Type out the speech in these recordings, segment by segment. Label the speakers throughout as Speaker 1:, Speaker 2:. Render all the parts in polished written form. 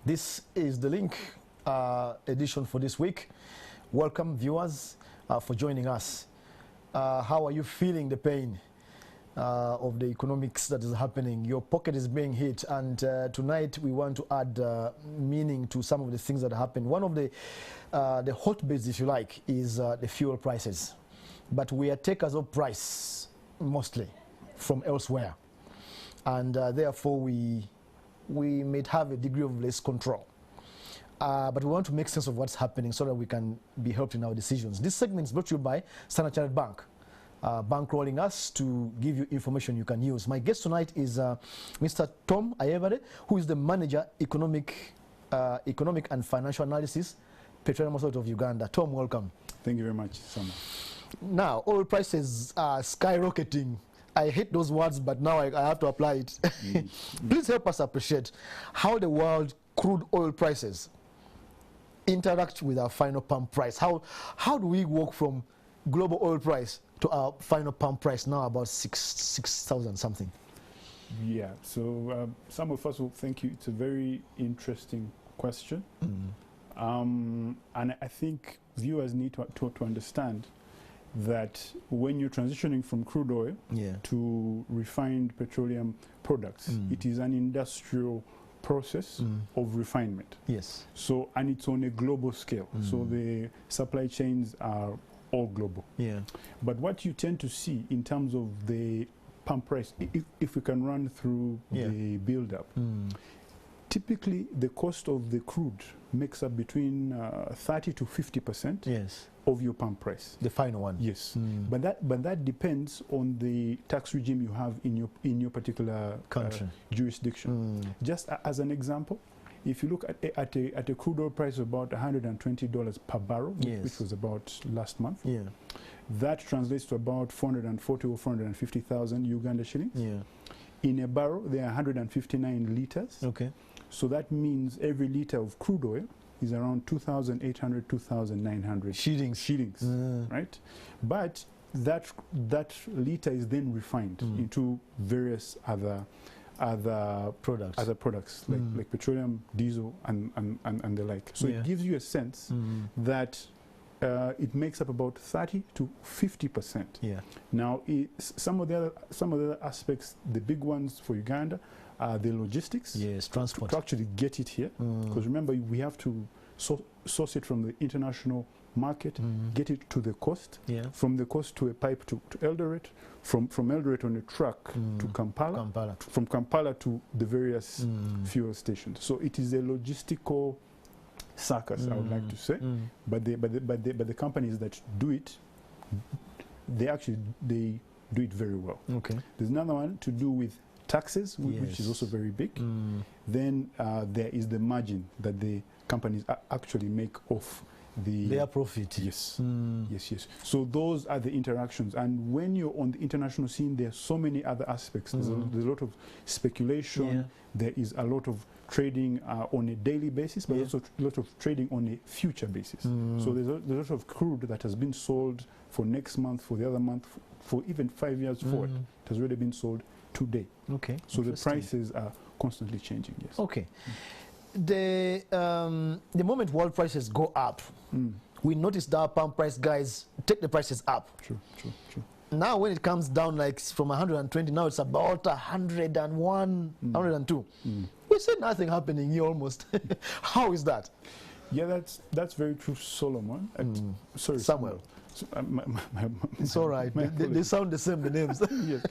Speaker 1: This is the link edition for this week. Welcome, viewers, for joining us. How are you feeling the pain of the economics that is happening? Your pocket is being hit, and tonight we want to add meaning to some of the things that happen. One of the hotbeds, if you like, is the fuel prices. But we are takers of price mostly from elsewhere, and therefore we may have a degree of less control. But we want to make sense of what's happening so that we can be helped in our decisions. This segment is brought to you by Standard Chartered Bank, bankrolling us to give you information you can use. My guest tonight is Mr. Tom Ayebare, who is the Manager, Economic and Financial Analysis, Petroleum Authority of Uganda. Tom, welcome.
Speaker 2: Thank you very much, Sama.
Speaker 1: Now, oil prices are skyrocketing. I hate those words, but now I have to apply it. Please help us appreciate how the world crude oil prices interact with our final pump price. How do we walk from global oil price to our final pump price now about 6,000 something?
Speaker 2: Yeah, so some of us will thank you. It's a very interesting question. And I think viewers need to understand that when you're transitioning from crude oil to refined petroleum products, it is an industrial process of refinement.
Speaker 1: Yes.
Speaker 2: So, and it's on a global scale. So the supply chains are all global.
Speaker 1: Yeah.
Speaker 2: But what you tend to see in terms of the pump price, if we can run through the build-up, typically the cost of the crude makes up between 30 to 50% of your pump price.
Speaker 1: The final one.
Speaker 2: Yes. But that depends on the tax regime you have in your particular
Speaker 1: country
Speaker 2: jurisdiction. Just as an example, if you look at a crude oil price of about $120 per barrel, which was about last month, that translates to about 440 or 450,000 Uganda shillings. In a barrel, there are 159 liters.
Speaker 1: Okay.
Speaker 2: So that means every liter of crude oil is around 2,800, 2,900 shillings, right? But that liter is then refined into various other products like petroleum, diesel, and the like. So it gives you a sense that it makes up about 30 to 50%. Now, some of the other aspects, the big ones for Uganda, are the logistics.
Speaker 1: Yes, transport.
Speaker 2: To actually get it here, because remember, we have to source it from the international market, get it to the coast, from the coast to a pipe to Eldoret, from Eldoret on a truck to Kampala, from Kampala to the various fuel stations. So it is a logistical circus, I would like to say, but the companies that do it, they do it very well. Okay. There's another one to do with taxes, which is also very big. Then there is the margin that the companies actually make off their profit. Yes. Yes. So those are the interactions, and when you're on the international scene, there are so many other aspects. There's a lot of speculation. There is a lot of trading on a daily basis, but also a lot of trading on a future basis. So there's a lot of crude that has been sold for next month, for the other month, for even 5 years forward. It has already been sold today. Okay. So the prices are constantly changing. Yes. Okay.
Speaker 1: The moment world prices go up, we notice that our pump price guys take the prices up.
Speaker 2: True.
Speaker 1: Now when it comes down like from 120, now it's about 101, 102. We see nothing happening here almost. How is that?
Speaker 2: Yeah, that's very true, Solomon. Sorry,
Speaker 1: Samuel. It's all right. They sound the same, the names.
Speaker 2: Yes.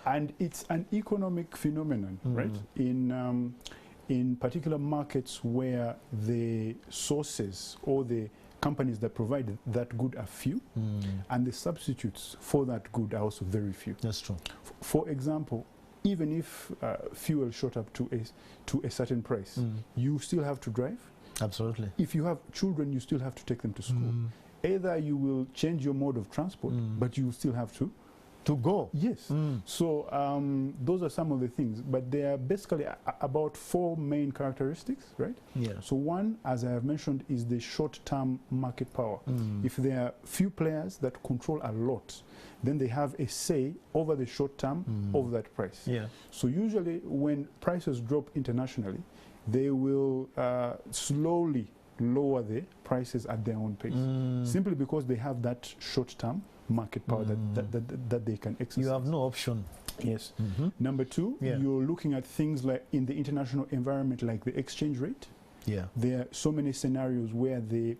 Speaker 2: And it's an economic phenomenon, right? In particular markets where the sources or the companies that provide that good are few, and the substitutes for that good are also very few.
Speaker 1: That's true.
Speaker 2: For example, even if fuel shot up to a certain price, you still have to drive.
Speaker 1: Absolutely.
Speaker 2: If you have children, you still have to take them to school. Either you will change your mode of transport, but you still have to
Speaker 1: go.
Speaker 2: Yes. So those are some of the things, but there are basically about 4 main characteristics, right?
Speaker 1: Yeah.
Speaker 2: So one, as I have mentioned, is the short-term market power. If there are few players that control a lot, then they have a say over the short term of that price.
Speaker 1: Yeah.
Speaker 2: So usually when prices drop internationally, they will slowly lower the prices at their own pace, simply because they have that short-term market power that they can exercise.
Speaker 1: You have no option.
Speaker 2: Yes. Number two, you're looking at things like in the international environment, like the exchange rate.
Speaker 1: Yeah.
Speaker 2: There are so many scenarios where the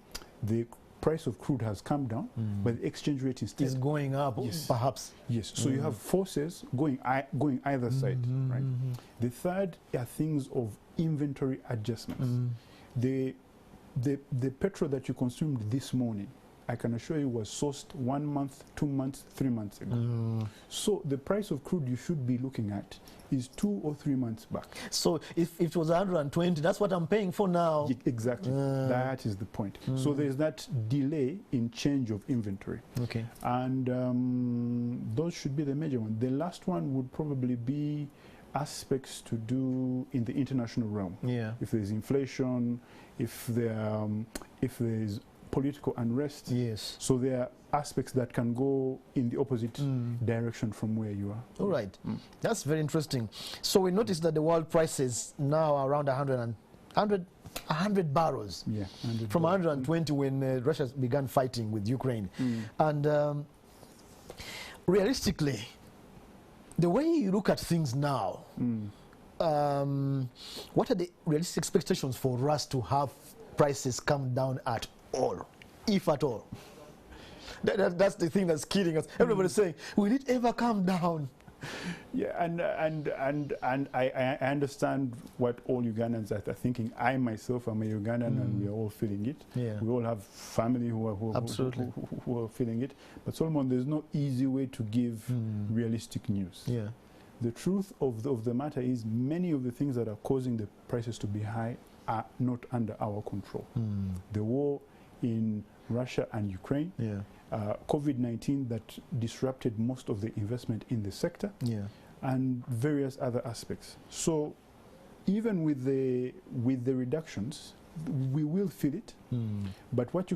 Speaker 2: price of crude has come down, but the exchange rate instead
Speaker 1: is going up, perhaps.
Speaker 2: Yes. So you have forces going either side, right? The third are things of inventory adjustments. The petrol that you consumed this morning, I can assure you, was sourced 1 month, 2 months, 3 months ago. So the price of crude you should be looking at is 2 or 3 months back.
Speaker 1: So if it was 120, that's what I'm paying for now.
Speaker 2: Exactly. That is the point. So there's that delay in change of inventory.
Speaker 1: Okay.
Speaker 2: And those should be the major ones. The last one would probably be aspects to do in the international realm.
Speaker 1: Yeah.
Speaker 2: If there's inflation, if there's political unrest.
Speaker 1: Yes.
Speaker 2: So there are aspects that can go in the opposite direction from where you are.
Speaker 1: All right. That's very interesting. So we noticed that the world prices now are around 100 barrels.
Speaker 2: Yeah. 100
Speaker 1: from 120 when Russia began fighting with Ukraine. And realistically, the way you look at things now, what are the realistic expectations for us to have prices come down at all, if at all? That's the thing that's killing us. Everybody's saying, will it ever come down?
Speaker 2: Yeah, and I understand what all Ugandans are thinking. I myself am a Ugandan, and we are all feeling it.
Speaker 1: Yeah.
Speaker 2: We all have family who are feeling it. But Solomon, there's no easy way to give realistic news.
Speaker 1: Yeah.
Speaker 2: The truth of the matter is, many of the things that are causing the prices to be high are not under our control. The war in Russia and Ukraine, COVID-19 that disrupted most of the investment in the sector, and various other aspects. So even with the reductions, we will feel it. But what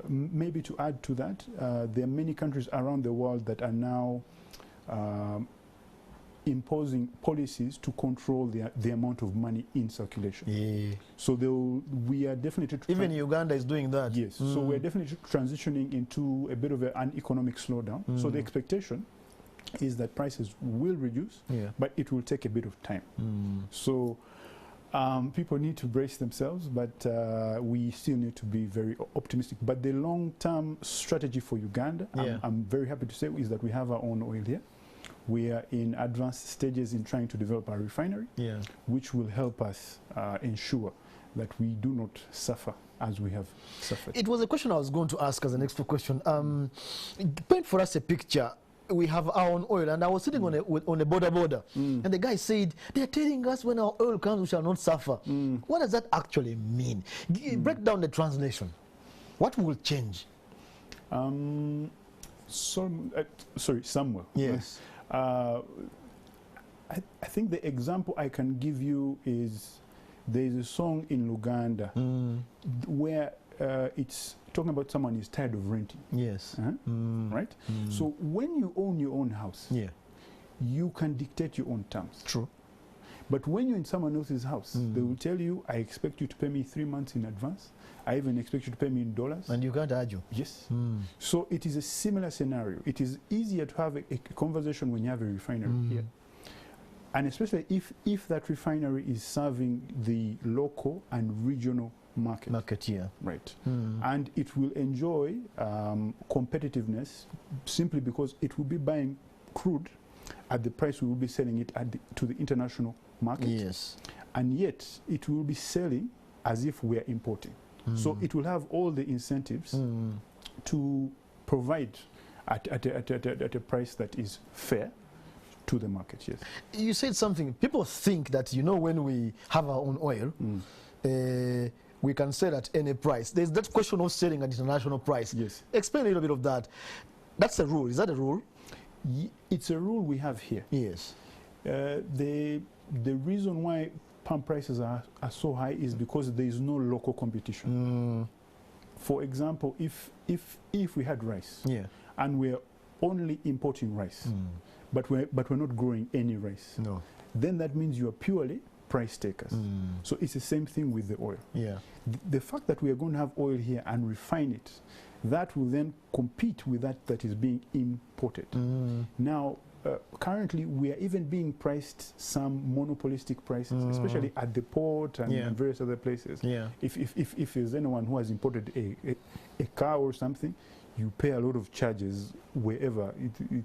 Speaker 2: maybe to add to that, there are many countries around the world that are now imposing policies to control the amount of money in circulation. So we are definitely...
Speaker 1: Even Uganda is doing that.
Speaker 2: Yes. So we're definitely transitioning into a bit of an economic slowdown. So the expectation is that prices will reduce, but it will take a bit of time. So people need to brace themselves, but we still need to be very optimistic. But the long-term strategy for Uganda, I'm very happy to say, is that we have our own oil here. We are in advanced stages in trying to develop our refinery, which will help us ensure that we do not suffer as we have suffered. It
Speaker 1: was a question I was going to ask as an extra question. Paint for us a picture. We have our own oil, and I was sitting on a border, and the guy said, they're telling us when our oil comes, we shall not suffer. What does that actually mean? Break down the translation. What will change?
Speaker 2: Sorry, Samuel.
Speaker 1: Yes.
Speaker 2: I think the example I can give you is, there's a song in Uganda where it's talking about someone is tired of renting.
Speaker 1: Yes.
Speaker 2: Right? So when you own your own house, you can dictate your own terms.
Speaker 1: True.
Speaker 2: But when you're in someone else's house, they will tell you, I expect you to pay me 3 months in advance. I even expect you to pay me in dollars.
Speaker 1: And you can't argue.
Speaker 2: Yes. So it is a similar scenario. It is easier to have a conversation when you have a refinery here. And especially if that refinery is serving the local and regional market. Right. And it will enjoy competitiveness simply because it will be buying crude at the price we will be selling it to the international market.
Speaker 1: Yes.
Speaker 2: And yet it will be selling as if we are importing. So it will have all the incentives to provide at a price that is fair to the market. Yes.
Speaker 1: You said something. People think that, when we have our own oil, we can sell at any price. There's that question of selling at international price.
Speaker 2: Yes.
Speaker 1: Explain a little bit of that. That's a rule. Is that a rule?
Speaker 2: It's a rule we have here.
Speaker 1: Yes.
Speaker 2: The reason why pump prices are so high is because there is no local competition. For example, if we had rice, and we're only importing rice, but we're not growing any rice, then that means you are purely price takers. So it's the same thing with the oil.
Speaker 1: Yeah.
Speaker 2: The fact that we are going to have oil here and refine it, that will then compete with that is being imported. Now, currently, we are even being priced some monopolistic prices, especially at the port and various other places.
Speaker 1: Yeah.
Speaker 2: If there's anyone who has imported a car or something, you pay a lot of charges wherever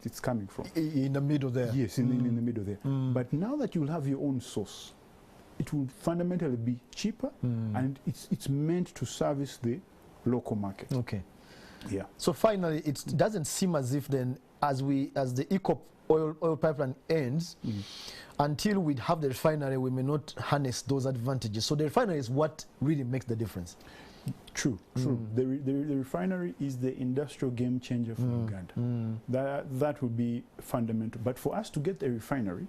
Speaker 2: it's coming from.
Speaker 1: In the middle there.
Speaker 2: Yes, in the middle there. But now that you'll have your own source, it will fundamentally be cheaper, and it's meant to service the local market.
Speaker 1: Okay.
Speaker 2: Yeah.
Speaker 1: So finally, it doesn't seem as if then, as the EACOP oil pipeline ends, until we have the refinery, we may not harness those advantages. So the refinery is what really makes the difference.
Speaker 2: True. The refinery is the industrial game changer for Uganda. That would be fundamental. But for us to get a refinery,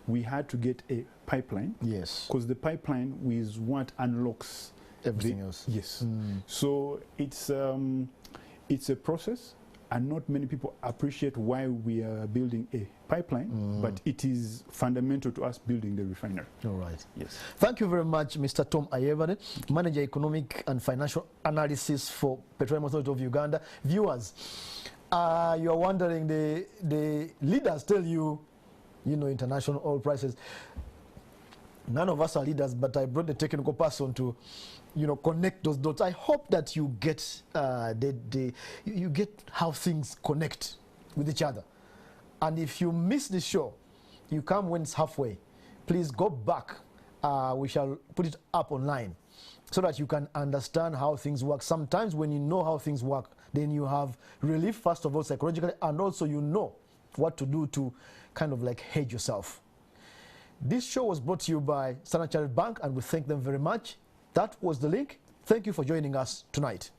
Speaker 2: we had to get a pipeline. Yes. Because the pipeline is what unlocks
Speaker 1: everything else.
Speaker 2: Yes. So it's a process, and not many people appreciate why we are building a pipeline, but it is fundamental to us building the refinery.
Speaker 1: All right.
Speaker 2: Yes.
Speaker 1: Thank you very much, Mr. Tom Ayebare, Manager Economic and Financial Analysis for Petroleum Authority of Uganda. Viewers, you are wondering, the leaders tell you, international oil prices. None of us are leaders, but I brought the technical person to, connect those dots. I hope that you get you get how things connect with each other. And if you miss the show, you come when it's halfway. Please go back. We shall put it up online so that you can understand how things work. Sometimes when you know how things work, then you have relief, first of all, psychologically, and also you know what to do to kind of like hedge yourself. This show was brought to you by Standard Chartered Bank, and we thank them very much. That was the link. Thank you for joining us tonight.